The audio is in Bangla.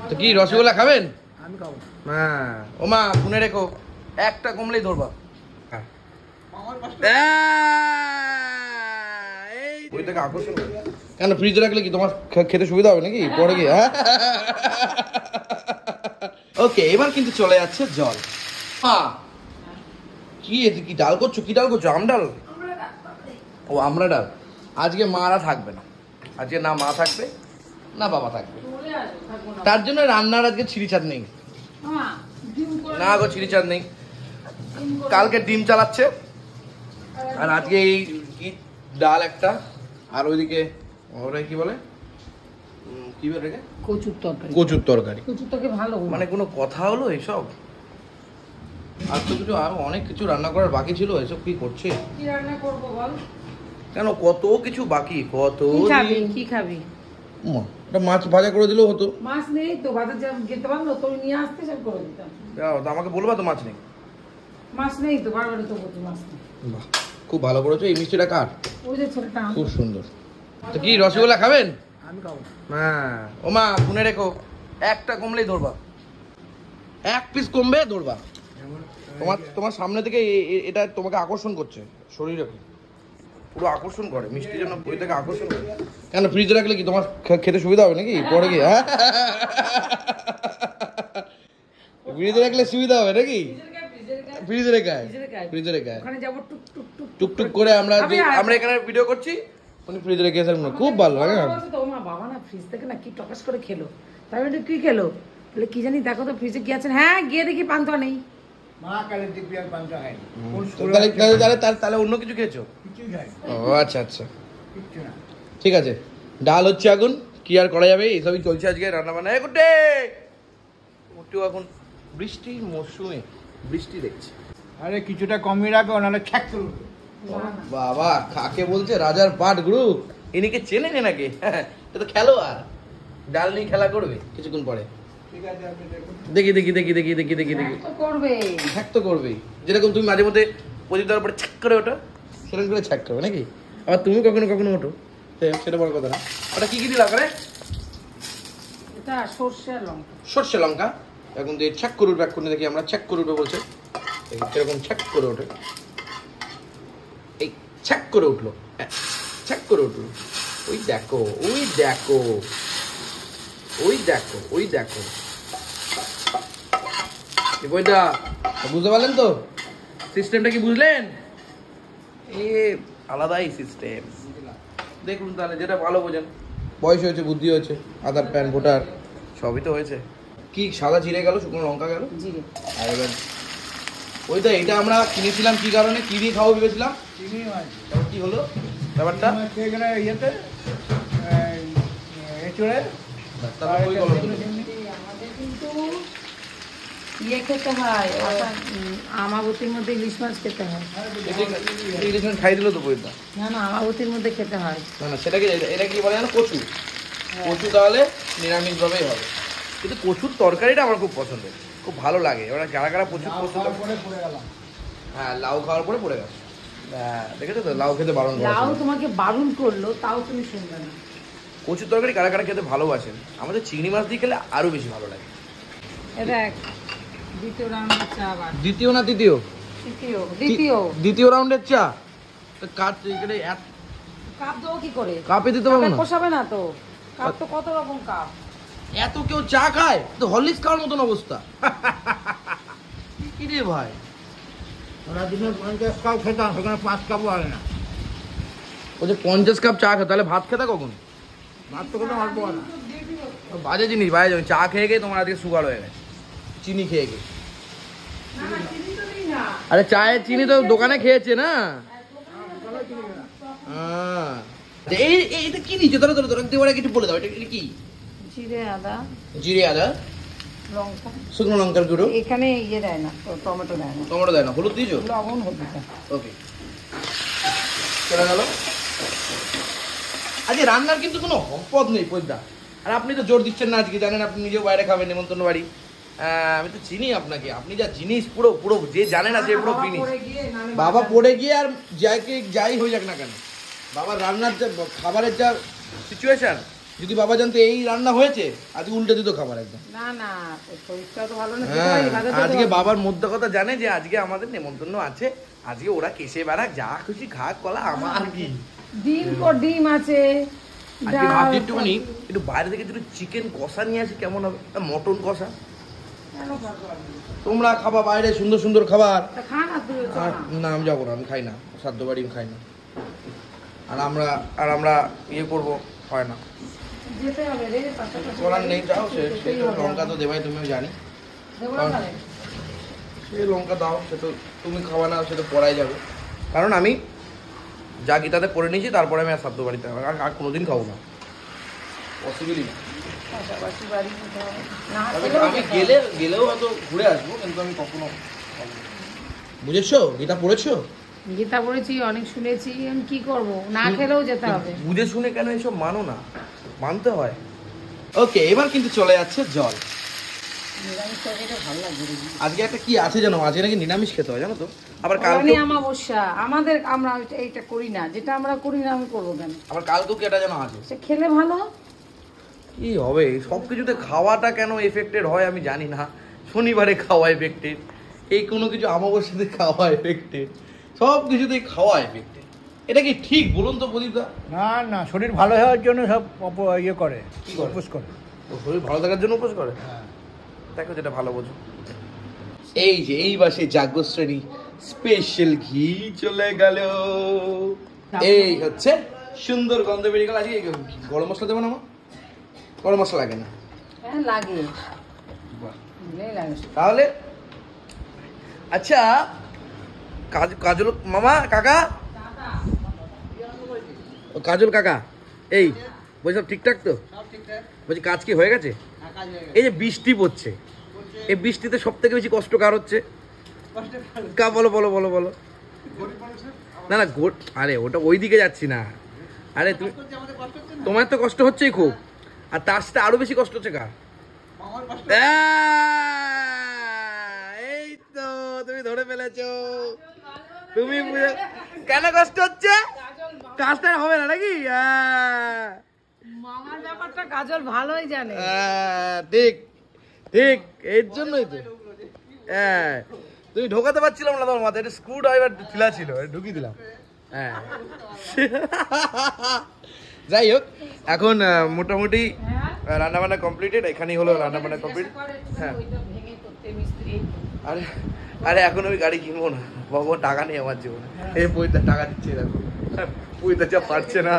তো কি রসগোল্লা খাবেন? আমি খাবো। হ্যাঁ ও মা শুনে রেখো, একটা কমলেই ধরবা। ওই থেকে আকর্ষণ কেন ফ্রিজে রাখলে কি তোমার খেতে সুবিধা হবে নাকি পরে গিয়ে? হ্যাঁ ওকে, এবার কিন্তু চলে যাচ্ছে জল। হ্যাঁ কি কি ডাল করছো? কি ডাল করছো? আমডাল? ও আমরা ডাল। আজকে মারা থাকবে না, আজকে না মা থাকবে না বাবা থাকবে, তার জন্য রান্নার আজকে ছিঁড়িছাড় নেই। না গো ছিঁড়িছাড় নেই, কালকে ডিম চালাচ্ছে আর আজকে এই কি ডাল একটা, আর ওইদিকে ওরা কি বলে কি বলে কচুর তরকারি। কচুর তরকারি। কচুর তরকারি ভালো, মানে কোনো কথা হলো এইসব? আর তো কিছু আরো অনেক কিছু রান্না করার বাকি ছিল, এসব কি করছে? কি রান্না করবো বল? কেন কত কিছু বাকি, কত কি খাবি? মাছ ভাজা করে দিলেও হতো। মাছ নেই তো, বাজার যেতে পারলো তো নিয়ে আসতে, সব করে দিতাম। আমাকে বলবা তো মাছ নেই। মাছ নেই তো, বারবার তো বলছি মাছ নেই। বাহ খুব ভালো করেছো। এই মিষ্টিটা কার? ওই যে ছোটটা। খুব সুন্দর। তো কি রসগোল্লা খাবেন? আমি খাবো। হ্যাঁ ও মা শুনে রেখো, একটা কমলেই ধরবা, এক পিস কমবে ধরবা। তোমার সামনে থেকে এটা তোমাকে আকর্ষণ করছে, শরীরে পুরো আকর্ষণ করে, মিষ্টির জন্য ওই থেকে আকর্ষণ করে। কেন ফ্রিজে রাখলে কি তোমার খেতে সুবিধা হবে নাকি পরে গিয়ে? হ্যাঁ ফ্রিজে রাখলে সুবিধা হবে নাকি? ফ্রিজে রেখায়, ফ্রিজে রেখায় টুকটুক করে আমরা এখানে ভিডিও করছি, উনি ফ্রিজে রেখে এসে খুব ভালো লাগে। বাবা না ফ্রিজ থেকে না কি টকাস করে খেলো, তাই বলে কি খেলো বলে কি জানি, দেখো তো ফ্রিজে কি আছে। হ্যাঁ গিয়ে দেখি পান্তা নেই। তাহলে অন্য কিছু খেয়েছো? ও আচ্ছা আচ্ছা ঠিক আছে। ডাল হচ্ছে এখন, কি আর করা যাবে, এইসবই চলছে আজকে রান্না বান্না। একটু এখন বৃষ্টির মৌসুমে বৃষ্টি দেখছি। আরে কিছুটা কমিয়ে রাখো, নাহলে ছ্যাক করবে। বাবা কাকে বলছে রাজার পাট গ্রুপ, ইনিকে চেনে নাকি? এটা তো খেলোয়াড়, ডাল নিয়ে খেলা করবে কিছুক্ষণ পরে। দেখি দেখি দেখি দেখি দেখি দেখি দেখি করবে, ছ্যাক তো করবেই। যেরকম তুমি মাঝে মধ্যে প্রদীপ দেওয়ার পরে ছ্যাক করে ওঠো, সেরকম করে ছ্যাক করবে নাকি? আবার তুমি কখনো কখনো ওঠো, সেটা বড় কথা না। ওটা কি কি দিলা করে? এটা সরষে আর লঙ্কা। সরষে লঙ্কা এখন দিয়ে ছ্যাক করে উঠবে। এখন দেখি আমরা ছ্যাক করে উঠবে বলছে, সেরকম ছ্যাক করে ওঠে। এই ছ্যাক করে উঠলো, ছ্যাক করে উঠলো। ওই দেখো ওই দেখো ওই দেখো ওই দেখো। বইটা বুঝতে পারলেন তো? সিস্টেমটা কি বুঝলেন? এ আলাদাই সিস্টেম। দেখুন তাহলে যেটা ভালো বোঝেন। বয়স হয়েছে, বুদ্ধি হয়েছে, আধার প্যান ভোটার সবই তো হয়েছে। কি সাদা জিরে গেল, শুকনো লঙ্কা গেল, জিরে। আর এবার ওইটা এটা আমরা কিনেছিলাম কি কারণে, কি দিয়ে খাবো ভেবেছিলাম, চিংড়ি মাছ। তারপর কি হলো ব্যাপারটা? ইয়েতে এঁচড়ে আমাদের কিন্তু ইয়ে খেতে হয়, আমাবতীর মধ্যে ইলিশ মাছ খেতে হয়। ইলিশ মাছ খাই দিল তো বইটা। না না, আমাবতীর মধ্যে খেতে হয়। না না সেটাকে, এটা কি বলে জানো? কচু। কচু তাহলে নিরামিষ ভাবেই হবে, কিন্তু কচুর তরকারিটা আমার খুব পছন্দের, খুব ভালো লাগে। ওরা কারা কারা প্রচুর কচু। হ্যাঁ লাউ খাওয়ার পরে পড়ে গেছে। হ্যাঁ দেখেছো তো, লাউ খেতে বারণ করা। লাউ তোমাকে বারণ করলো তাও তুমি শুনবে না। কচুর তরকারি কারা কারা খেতে ভালোবাসেন? আমাদের চিংড়ি মাছ দিয়ে খেলে আরো বেশি ভালো লাগে। দেখ দ্বিতীয় রাউন্ডের চা। দ্বিতীয় না তৃতীয়? দ্বিতীয় রাউন্ডের চা। কাপ দেবো কি করে? কাপে দিতে পারবো না, পোষাবে না তো। কাপ তো কত রকম কাপ। এত কেউ চা খায় তো হরলিক্স খাওয়ার মতন অবস্থা। কি রে ভাই, ওরা দিনে 50 কাপ খেতাম, সেখানে 5 কাপও হয় না। ও যে 50 কাপ চা খেতে, তাহলে ভাত খেতে কখন? ভাত তো খেতাম অল্প না। বাজে জিনিস, বাজে জিনিস। চা খেয়ে গিয়ে তোমার আজকে সুগার হয়ে গেছে, চিনি খেয়ে গিয়ে। আরে চায়ের চিনি তো দোকানে খেয়েছে না। এইটা কি দিচ্ছে? ধরো ধরো ধরো দেওয়ার কিছু বলে দাও, এটা কি? জিরে আদা, জিরে আদা, লঙ্কা, শুকনো লঙ্কার গুঁড়ো। এখানে ইয়ে দেয় না, টমেটো দেয় না। টমেটো দেয় না, হলুদ দিয়েছো? লবণ হলুদ। ওকে চলে গেল। আজকে রান্নার কিন্তু কোনো সম্পদ নেই পয়দা। আর আপনি তো জোর দিচ্ছেন না আজকে, জানেন আপনি নিজেও বাইরে খাবেন নেমন্তন্ন বাড়ি। আমি তো চিনি আপনাকে, আপনি যা জিনিস পুরো পুরো যে জানে না সে পুরো ফিনিশ। বাবা পড়ে গিয়ে আর যাই হয়ে যাক না কেন, বাবার রান্নার যা খাবারের যা সিচুয়েশন, যদি বাবা জানতো এই রান্না হয়েছে আজকে উল্টে দিত খাবার একদম। না না, ওর শরীরটা তো ভালো না, হ্যাঁ, খেতে পারি, ভালো আজকে খেতে বাবার মধ্যে কথা জানে যে আজকে আমাদের নেমন্তন্ন আছে, আজকে ওরা কেসে বেড়াক যা খুশি খাক কলা, আমার কি। ডিম পর ডিম আছে, আজকে ডাল, ভাবছি একটুখানি একটু বাইরে থেকে একটু চিকেন কষা নিয়ে আসি, কেমন হবে? মটন কষা। কেন খাবো আমি? তোমরা খাবা বাইরে সুন্দর সুন্দর খাবার, তা খা না তুই, চল আর না। না আমি যাবো না, আমি খাই না, সাধ্য বাড়ি আমি খাই না। আর আমরা ইয়ে করবো, হয় না, যেতে হবে রে, পাশাপাশি করার নেই। যাও সে যেতেই সে তো হবে। লঙ্কা তো দেবাই, তুমিও জানি। দেবো না তাহলে? সে লঙ্কা দাও, সে তো তুমি খাওয়া না, সে তো পড়াই যাবে। কারণ আমি যা গীতাতে পড়ে নিয়েছি তারপরে আমি আর সাধ্য বাড়িতে আর কোনোদিন খাবো না, পসিবলই না। পাশাপাশি বাড়ি কোথাও না তবে খেলেও আমি যেতে হবে। গেলেও হয়তো ঘুরে আসবো, কিন্তু আমি কখনো খাবো না। বুঝেছো? গীতা পড়েছো? গীতা পড়েছি, অনেক শুনেছি, আমি কি করব, না খেলেও যেতে হবে। বুঝে শুনে কেন এসব মানো না? মানতে হয়। ওকে, এবার কিন্তু চলে যাচ্ছে জল। নিরামিষ তরকারিটা ভালো লাগবে রে। আজকে একটা কি আছে জানো, আজকে নাকি নিরামিষ খেতে হয় জানো তো। আবার মানে কালকে অমাবস্যা, আমাদের আমরা এইটা করি না, যেটা আমরা করি না আমি করবো কেন? আবার কালকেও কি একটা যেন আছে। সে খেলে ভালো। কি হবে সব কিছুতে খাওয়াটা কেন এফেক্টেড হয় আমি জানি না। শনিবারে খাওয়া এফেক্টেড, এই কোনো কিছু অমাবস্যাতে খাওয়া এফেক্টেড, সব কিছুতেই খাওয়া এফেক্টেড। এটা কি ঠিক বলুন তো প্রদীপদা? না না, শরীর ভালো হওয়ার জন্য সব ইয়ে করে, কি করে? উপোস করে। ও শরীর ভালো থাকার জন্য উপোস করে? হ্যাঁ। দেখো যেটা ভালো বোঝো। এই যে এইবার সেই জাগ্রশ্রেণী স্পেশাল ঘি চলে গেল। এই হচ্ছে সুন্দর গন্ধ বেরিয়ে গেল। আজকে গরম মশলা দেবো না মা? গরম মশলা লাগে না? হ্যাঁ লাগে, বাহ। দিলেই লাগে। তাহলে আচ্ছা, কাজল মামা, কাকা, ও কাজল কাকা, এই বলছি সব ঠিকঠাক তো? বলছি কাজ কি হয়ে গেছে? এই যে বৃষ্টি পড়ছে, এই বৃষ্টিতে সব থেকে বেশি কষ্ট কার হচ্ছে? কা বলো বলো বলো বলো। না না আরে ওটা ওই দিকে যাচ্ছি না। আরে তুমি, তোমার তো কষ্ট হচ্ছেই খুব, আর তার সাথে আরো বেশি কষ্ট হচ্ছে কার? এই তো তুমি ধরে ফেলেছো, তুমি বুঝে। কেন কষ্ট হচ্ছে? কাজটা হবে না নাকি? মামার ব্যাপারটা কাজল ভালোই জানে। ঠিক ঠিক, এর জন্যই তো। হ্যাঁ, তুমি ঢোকাতে পারছিলাম না তোমার মাথায়, এটা স্ক্রু ড্রাইভার ঢিলা ছিল, ঢুকিয়ে দিলাম। হ্যাঁ, যাই হোক, এখন মোটামুটি রান্নাবান্না কমপ্লিটেড। এখানেই হলো রান্নাবান্না কমপ্লিট। হ্যাঁ, আরে আরে এখন আমি গাড়ি কিনবো না বাবা, টাকা নেই আমার জীবনে। এই বইটা টাকা দিচ্ছে, দেখো বইটা যা পারছে না।